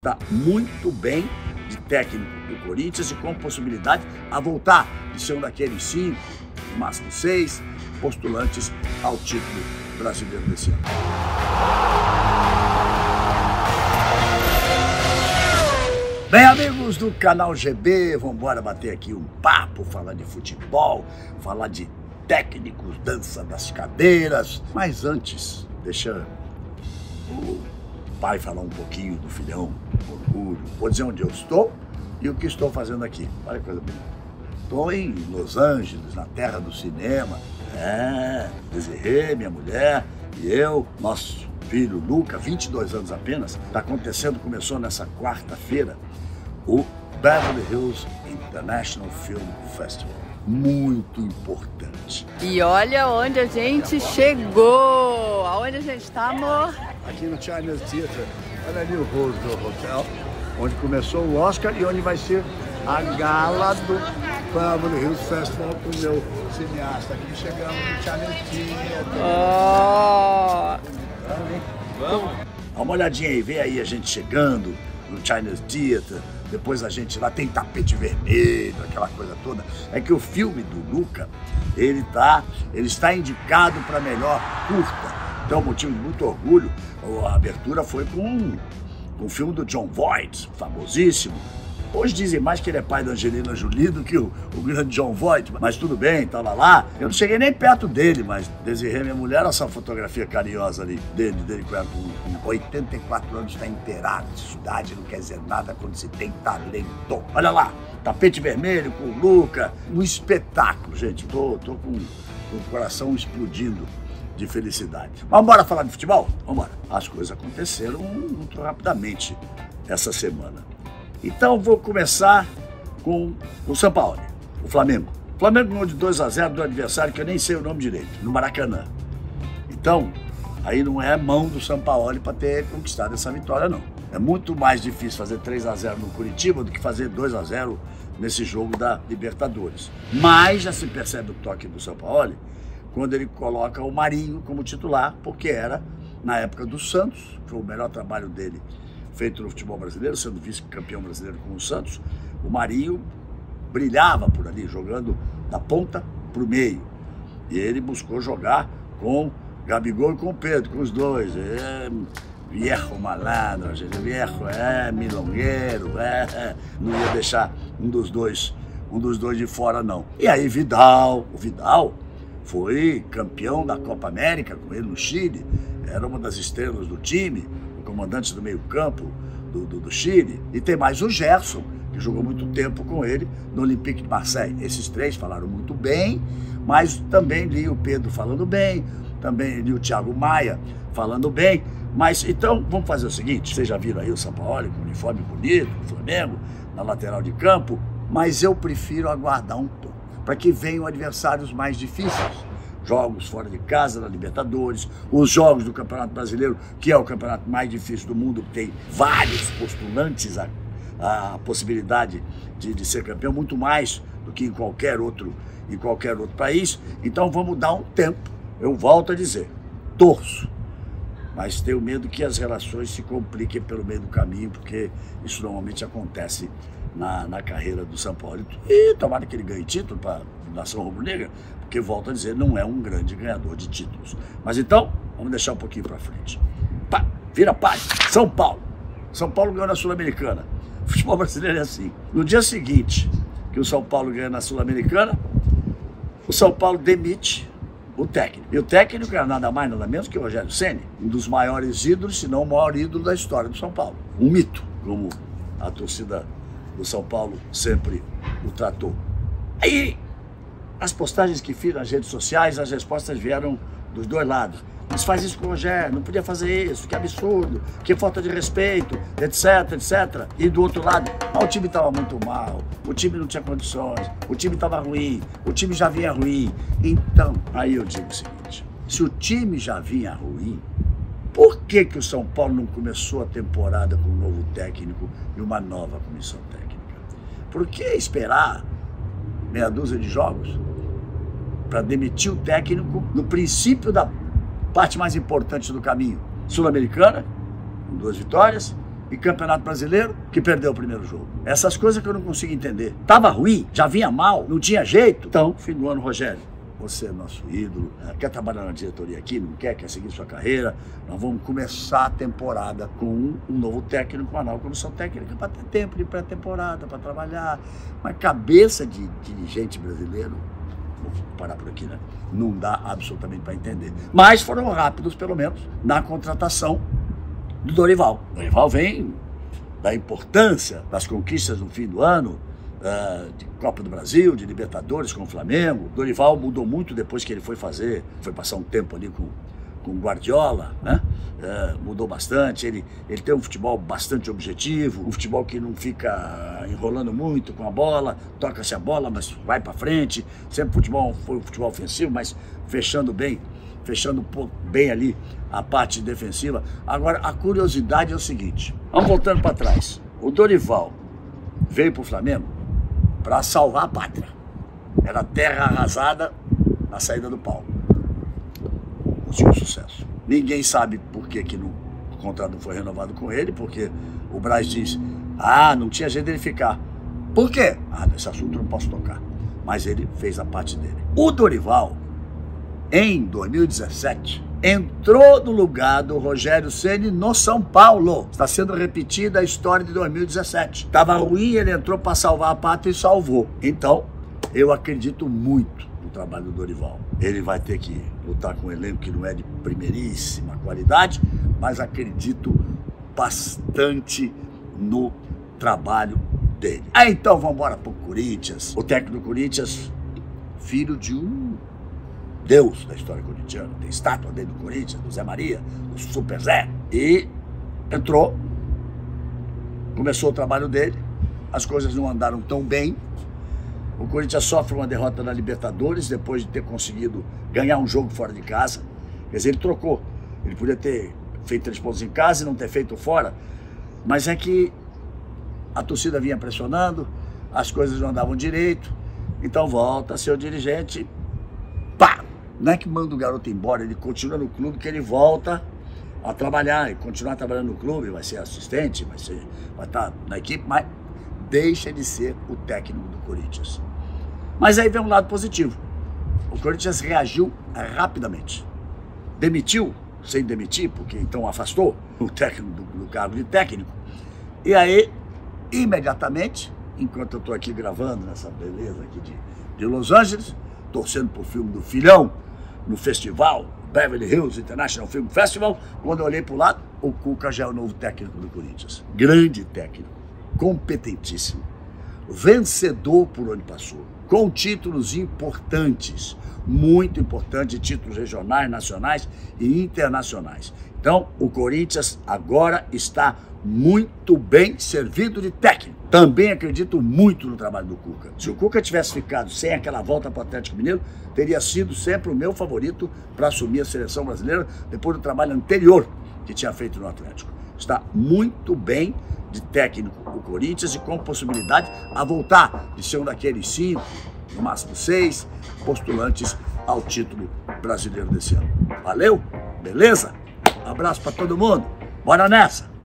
Está muito bem de técnico do Corinthians e com possibilidade a voltar de ser um daqueles 5, no máximo 6, postulantes ao título brasileiro desse ano. Bem, amigos do canal GB, vamos embora bater aqui um papo, falar de futebol, falar de técnicos, dança das cadeiras. Mas antes, deixa o pai falar um pouquinho do filhão, orgulho. Vou dizer onde eu estou e o que estou fazendo aqui. Olha que coisa bonita. Estou em Los Angeles, na terra do cinema. Desirê, minha mulher e eu, nosso filho Luca, 22 anos apenas. Está acontecendo, começou nessa quarta-feira, o Beverly Hills International Film Festival. Muito importante. E olha onde a gente chegou. Aonde a gente está, amor? Aqui no Chinese Theatre. Olha ali o rosto do hotel, onde começou o Oscar e onde vai ser a gala do Beverly Hills Festival com o meu cineasta. Aqui chegamos no Chinese Theatre. Vamos? Dá uma olhadinha aí, vê aí a gente chegando no Chinese Theatre. Depois a gente lá tem tapete vermelho, aquela coisa toda. É que o filme do Luca, ele está indicado para melhor curta. Então, motivo de muito orgulho, a abertura foi com o filme do Jon Voight, famosíssimo. Hoje dizem mais que ele é pai da Angelina Jolie do que o grande Jon Voight, mas tudo bem, estava lá. Eu não cheguei nem perto dele, mas Desirê, minha mulher, essa fotografia carinhosa ali dele com 84 anos, está inteirado. Cidade não quer dizer nada quando se tem talento. Olha lá, tapete vermelho com o Luca, um espetáculo, gente. Tô com o coração explodindo de felicidade. Vamos embora falar de futebol? Vamos embora. As coisas aconteceram muito rapidamente essa semana. Então vou começar com o São Paulo, o Flamengo. O Flamengo ganhou de 2-0 do adversário que eu nem sei o nome direito, no Maracanã. Então, aí não é mão do São Paulo para ter conquistado essa vitória, não. É muito mais difícil fazer 3-0 no Curitiba do que fazer 2-0 nesse jogo da Libertadores. Mas já se percebe o toque do São Paulo quando ele coloca o Marinho como titular, porque era, na época do Santos, foi o melhor trabalho dele feito no futebol brasileiro, sendo vice-campeão brasileiro com o Santos. O Marinho brilhava por ali, jogando da ponta para o meio. E ele buscou jogar com Gabigol e com o Pedro, com os dois. Viejo malandro, viejo, milongueiro, não ia deixar um dos dois de fora, não. E aí o Vidal foi campeão da Copa América com ele no Chile, era uma das estrelas do time, o comandante do meio-campo do Chile. E tem mais o Gerson, que jogou muito tempo com ele no Olympique de Marseille. Esses três falaram muito bem, mas também li o Pedro falando bem, também li o Thiago Maia falando bem. Mas então vamos fazer o seguinte: vocês já viram aí o São Paulo com o uniforme bonito, o Flamengo, na lateral de campo, mas eu prefiro aguardar um pouco, para que venham adversários mais difíceis. Jogos fora de casa, na Libertadores, os jogos do Campeonato Brasileiro, que é o campeonato mais difícil do mundo, que tem vários postulantes à possibilidade de ser campeão, muito mais do que em qualquer outro país. Então vamos dar um tempo. Eu volto a dizer, torço, mas tenho medo que as relações se compliquem pelo meio do caminho, porque isso normalmente acontece na carreira do São Paulo. E tomara que ele ganhe título para a nação rubro-negra, porque, volto a dizer, não é um grande ganhador de títulos. Mas então, vamos deixar um pouquinho para frente. Vira página. São Paulo. São Paulo ganhou na Sul-Americana. O futebol brasileiro é assim. No dia seguinte que o São Paulo ganha na Sul-Americana, o São Paulo demite o técnico. E o técnico era nada mais, nada menos que o Rogério Ceni, um dos maiores ídolos, se não o maior ídolo da história do São Paulo. Um mito, como a torcida do São Paulo sempre o tratou. Aí, as postagens que fiz nas redes sociais, as respostas vieram dos dois lados. Mas faz isso com o Rogério, não podia fazer isso, que absurdo, que falta de respeito, etc, etc. E do outro lado, o time estava muito mal, o time não tinha condições, o time estava ruim, o time já vinha ruim. Então, aí eu digo o seguinte: se o time já vinha ruim, por que o São Paulo não começou a temporada com um novo técnico e uma nova comissão técnica? Por que esperar meia dúzia de jogos para demitir o técnico no princípio da parte mais importante do caminho? Sul-Americana, com 2 vitórias, E Campeonato Brasileiro, que perdeu o primeiro jogo. Essas coisas que eu não consigo entender. Tava ruim, já vinha mal, não tinha jeito. Então, fim do ano, Rogério, você é nosso ídolo, quer trabalhar na diretoria aqui, não quer seguir sua carreira. Nós vamos começar a temporada com um novo técnico, uma nova comissão técnica para ter tempo de pré-temporada, para trabalhar. Mas cabeça de dirigente brasileiro, vou parar por aqui, né? Não dá absolutamente para entender. Mas foram rápidos, pelo menos, na contratação do Dorival. O Dorival vem da importância das conquistas no fim do ano, de Copa do Brasil, de Libertadores com o Flamengo. O Dorival mudou muito depois que ele foi passar um tempo ali com o Guardiola, né? Mudou bastante. Ele tem um futebol bastante objetivo, um futebol que não fica enrolando muito com a bola, toca-se a bola, mas vai para frente. Sempre foi um futebol ofensivo, mas fechando bem ali a parte defensiva. Agora, a curiosidade é o seguinte, vamos voltando para trás. O Dorival veio para o Flamengo para salvar a pátria. Era terra arrasada na saída do Paulo. Conseguiu sucesso. Ninguém sabe por que o contrato não foi renovado com ele, porque o Braz diz, não tinha jeito dele ficar. Por quê? Nesse assunto eu não posso tocar. Mas ele fez a parte dele. O Dorival, em 2017, entrou no lugar do Rogério Ceni no São Paulo. Está sendo repetida a história de 2017. Estava ruim, ele entrou para salvar a pátria e salvou. Então, eu acredito muito no trabalho do Dorival. Ele vai ter que lutar com um elenco que não é de primeiríssima qualidade, mas acredito bastante no trabalho dele. Então vamos embora para o Corinthians. O técnico do Corinthians, filho de um Deus da história corintiana. Tem estátua dele do Corinthians, do Zé Maria, do Super Zé. E entrou, começou o trabalho dele, as coisas não andaram tão bem. O Corinthians sofre uma derrota na Libertadores, depois de ter conseguido ganhar um jogo fora de casa. Quer dizer, ele trocou. Ele podia ter feito 3 pontos em casa e não ter feito fora. Mas é que a torcida vinha pressionando, as coisas não andavam direito. Então volta a ser o dirigente. Pá! Não é que manda o garoto embora, ele continua no clube, que ele volta a trabalhar e continuar trabalhando no clube, vai ser assistente, vai estar na equipe, mas deixa de ser o técnico do Corinthians. Mas aí vem um lado positivo. O Corinthians reagiu rapidamente. Demitiu, sem demitir, porque então afastou o técnico do cargo de técnico. E aí, imediatamente, enquanto eu estou aqui gravando nessa beleza aqui de Los Angeles, torcendo pro filme do Filhão, no festival Beverly Hills International Film Festival, quando eu olhei pro lado, o Cuca já é o novo técnico do Corinthians. Grande técnico, competentíssimo, vencedor por onde passou, com títulos importantes, muito importantes, títulos regionais, nacionais e internacionais. Então, o Corinthians agora está muito bem servido de técnico. Também acredito muito no trabalho do Cuca. Se o Cuca tivesse ficado sem aquela volta para o Atlético Mineiro, teria sido sempre o meu favorito para assumir a seleção brasileira depois do trabalho anterior que tinha feito no Atlético. Está muito bem de técnico o Corinthians e com possibilidade a voltar de ser um daqueles 5, no máximo 6, postulantes ao título brasileiro desse ano. Valeu? Beleza? Um abraço para todo mundo. Bora nessa!